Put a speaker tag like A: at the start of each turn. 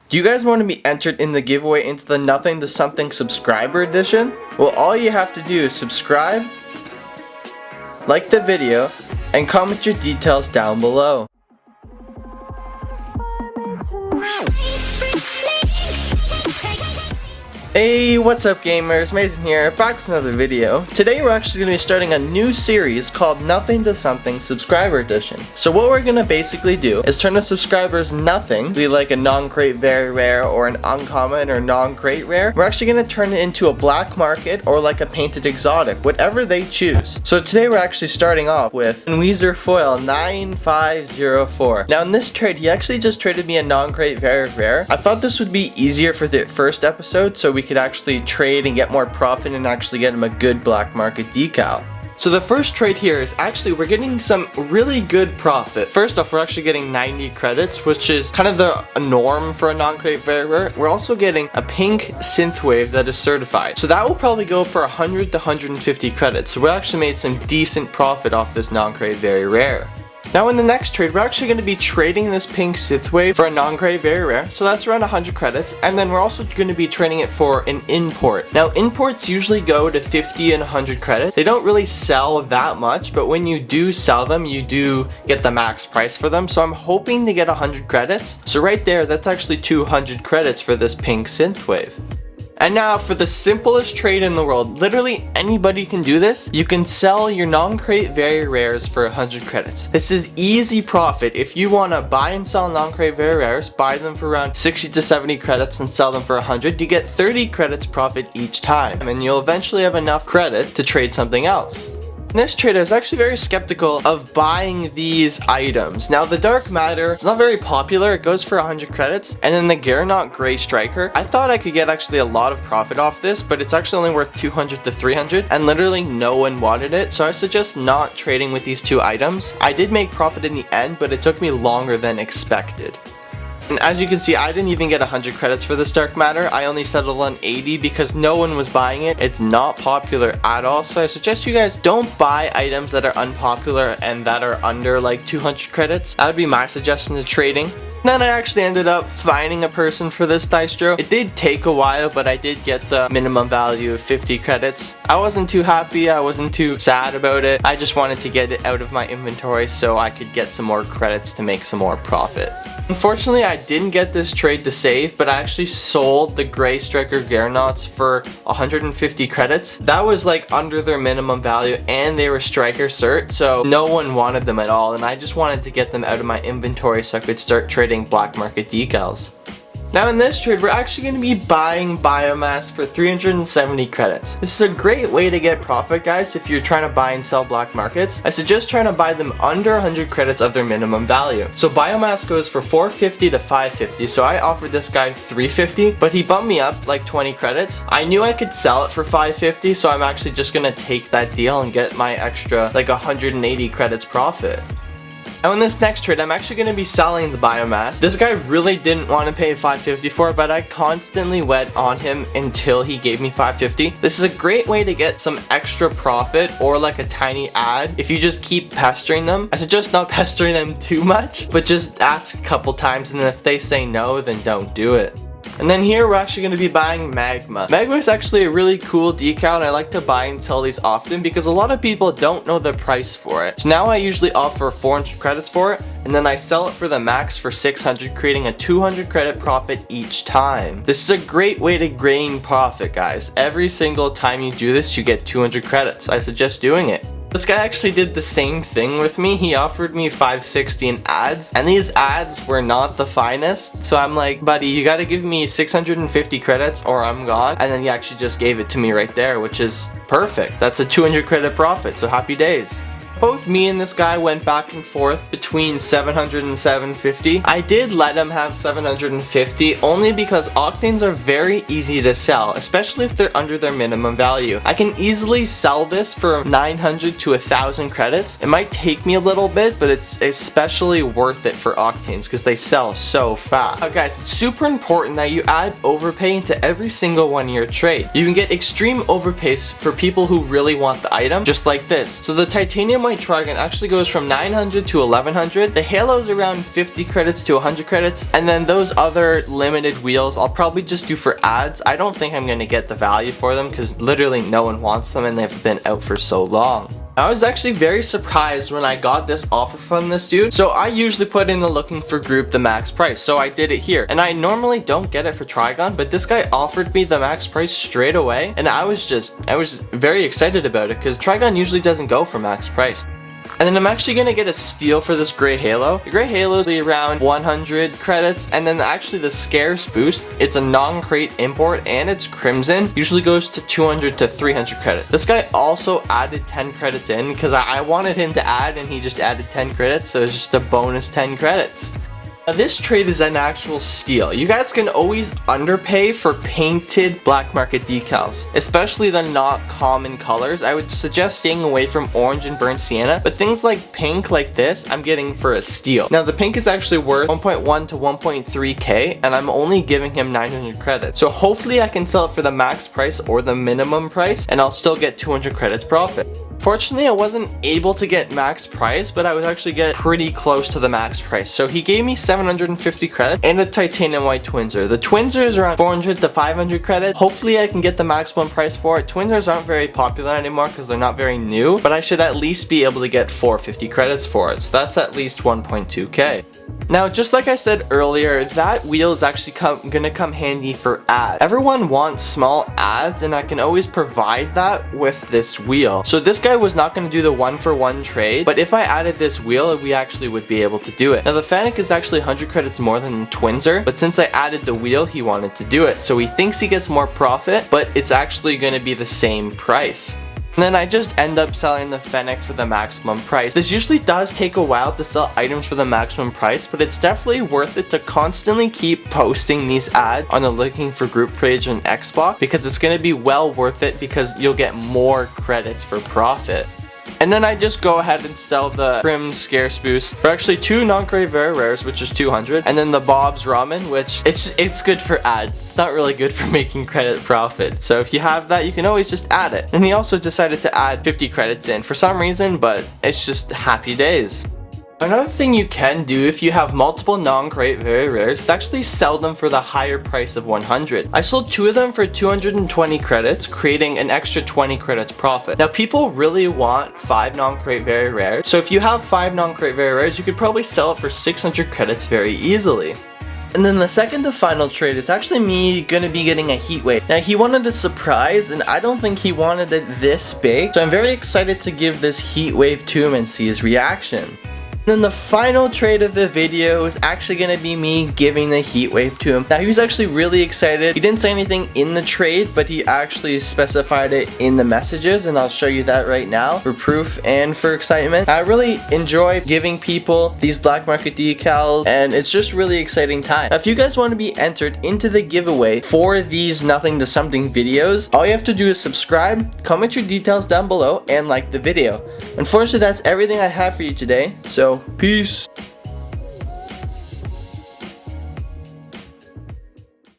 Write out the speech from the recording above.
A: Do you guys want to be entered in the giveaway into the Nothing to Something subscriber edition? Well, all you have to do is subscribe, like the video, and comment your details down below. Hey, what's up gamers? Mason here, back with another video. Today we're actually going to be starting a new series called Nothing to Something Subscriber Edition. So what we're going to basically do is turn a subscriber's nothing, be like a non-crate very rare or an uncommon or non-crate rare. We're actually going to turn it into a black market or like a painted exotic, whatever they choose. So today we're actually starting off with Weezer Foil 9504. Now in this trade, he actually just traded me a non-crate very rare. I thought this would be easier for the first episode so we could actually trade and get more profit and actually get him a good black market decal. So the first trade here is actually we're getting some really good profit. First off, we're actually getting 90 credits, which is kind of the norm for a non-crate very rare. We're also getting a pink synthwave that is certified. So that will probably go for 100 to 150 credits. So we actually made some decent profit off this non-crate very rare. Now in the next trade, we're actually going to be trading this pink synthwave for a non-crate very rare, so that's around 100 credits, and then we're also going to be trading it for an import. Now imports usually go to 50 and 100 credits. They don't really sell that much, but when you do sell them, you do get the max price for them, so I'm hoping to get 100 credits. So right there, that's actually 200 credits for this pink synthwave. And now for the simplest trade in the world. Literally anybody can do this. You can sell your non-crate very rares for 100 credits. This is easy profit. If you want to buy and sell non-crate very rares, buy them for around 60 to 70 credits and sell them for 100, you get 30 credits profit each time, and you'll eventually have enough credit to trade something else. In this trade, I was actually very skeptical of buying these items. Now, the Dark Matter, it's not very popular. It goes for 100 credits. And then the Gyronot Gray Striker, I thought I could get actually a lot of profit off this, but it's actually only worth 200 to 300, and literally no one wanted it. So I suggest not trading with these two items. I did make profit in the end, but it took me longer than expected. And as you can see, I didn't even get 100 credits for this Dark Matter. I only settled on 80 because no one was buying it. It's not popular at all, so I suggest you guys don't buy items that are unpopular and that are under like 200 credits. That would be my suggestion to trading. Then I actually ended up finding a person for this distro. It did take a while, but I did get the minimum value of 50 credits. I wasn't too happy, I wasn't too sad about it. I just wanted to get it out of my inventory so I could get some more credits to make some more profit. Unfortunately, I didn't get this trade to save, but I actually sold the Gray Striker Gyronots for 150 credits. That was like under their minimum value, and they were Striker cert, so no one wanted them at all, and I just wanted to get them out of my inventory so I could start trading black market decals. Now in this trade, we're actually going to be buying biomass for 370 credits. This is a great way to get profit, guys, if you're trying to buy and sell black markets. I suggest trying to buy them under 100 credits of their minimum value. So biomass goes for 450 to 550, so I offered this guy 350, but he bumped me up like 20 credits. I knew I could sell it for 550, so I'm actually just going to take that deal and get my extra like 180 credits profit. Now in this next trade, I'm actually going to be selling the biomass. This guy really didn't want to pay 550 for it, but I constantly went on him until he gave me 550. This is a great way to get some extra profit or like a tiny ad if you just keep pestering them. I suggest not pestering them too much, but just ask a couple times, and then if they say no, then don't do it. And then here we're actually going to be buying Magma. Magma is actually a really cool decal, and I like to buy and sell these often because a lot of people don't know the price for it. So now I usually offer 400 credits for it, and then I sell it for the max for 600, creating a 200 credit profit each time. This is a great way to gain profit, guys. Every single time you do this, you get 200 credits. I suggest doing it. This guy actually did the same thing with me. He offered me 560 in ads, and these ads were not the finest. So I'm like, buddy, you gotta give me 650 credits or I'm gone. And then he actually just gave it to me right there, which is perfect. That's a 200 credit profit, so happy days. Both me and this guy went back and forth between 700 and 750. I did let him have 750 only because octanes are very easy to sell, especially if they're under their minimum value. I can easily sell this for 900 to 1000 credits. It might take me a little bit, but it's especially worth it for octanes because they sell so fast. Now guys, it's super important that you add overpay into every single one of your trade. You can get extreme overpays for people who really want the item, just like this. So the titanium white Trigon actually goes from 900 to 1100. The halo is around 50 credits to 100 credits. And then those other limited wheels I'll probably just do for ads. I don't think I'm going to get the value for them because literally no one wants them and they've been out for so long. I was actually very surprised when I got this offer from this dude. So I usually put in the looking for group the max price. So I did it here. And I normally don't get it for Trigon, but this guy offered me the max price straight away. And I was very excited about it because Trigon usually doesn't go for max price. And then I'm actually going to get a steal for this gray halo. The gray halo is around 100 credits. And then actually the scarce boost, it's a non-crate import and it's crimson. Usually goes to 200 to 300 credits. This guy also added 10 credits in because I wanted him to add and he just added 10 credits. So it's just a bonus 10 credits. Now this trade is an actual steal. You guys can always underpay for painted black market decals, especially the not common colors. I would suggest staying away from orange and burnt sienna, but things like pink like this, I'm getting for a steal. Now the pink is actually worth 1.1 to 1.3k and I'm only giving him 900 credits. So hopefully I can sell it for the max price or the minimum price and I'll still get 200 credits profit. Fortunately, I wasn't able to get max price, but I was actually get pretty close to the max price. So he gave me 750 credits and a titanium white Twinser. The Twinser is around 400 to 500 credits. Hopefully I can get the maximum price for it. Twinsers aren't very popular anymore because they're not very new, but I should at least be able to get 450 credits for it. So that's at least 1.2k. Now, just like I said earlier, that wheel is actually gonna come handy for ads. Everyone wants small ads and I can always provide that with this wheel. So this guy was not gonna do the 1-for-1 trade, but if I added this wheel, we actually would be able to do it. Now the Fennec is actually 100 credits more than the Twinser, but since I added the wheel, he wanted to do it. So he thinks he gets more profit, but it's actually gonna be the same price. And then I just end up selling the Fennec for the maximum price. This usually does take a while to sell items for the maximum price, but it's definitely worth it to constantly keep posting these ads on the looking for group page on Xbox because it's going to be well worth it because you'll get more credits for profit. And then I just go ahead and sell the Prim Scarce Boost for actually 2 non-crate very rares, which is 200, and then the Bob's Ramen, which it's good for ads. It's not really good for making credit profit. So if you have that, you can always just add it. And he also decided to add 50 credits in for some reason, but it's just happy days. Another thing you can do if you have multiple non-crate very rares is actually sell them for the higher price of 100. I sold 2 of them for 220 credits, creating an extra 20 credits profit. Now people really want 5 non-crate very rares, so if you have 5 non-crate very rares, you could probably sell it for 600 credits very easily. And then the second to final trade is actually me gonna be getting a heat wave. Now he wanted a surprise and I don't think he wanted it this big, so I'm very excited to give this heat wave to him and see his reaction. Then the final trade of the video is actually going to be me giving the heat wave to him. Now he was actually really excited. He didn't say anything in the trade, but he actually specified it in the messages, and I'll show you that right now for proof and for excitement. I really enjoy giving people these black market decals, and it's just really exciting time. Now, if you guys want to be entered into the giveaway for these nothing to something videos, all you have to do is subscribe, comment your details down below, and like the video. Unfortunately, that's everything I have for you today, so peace.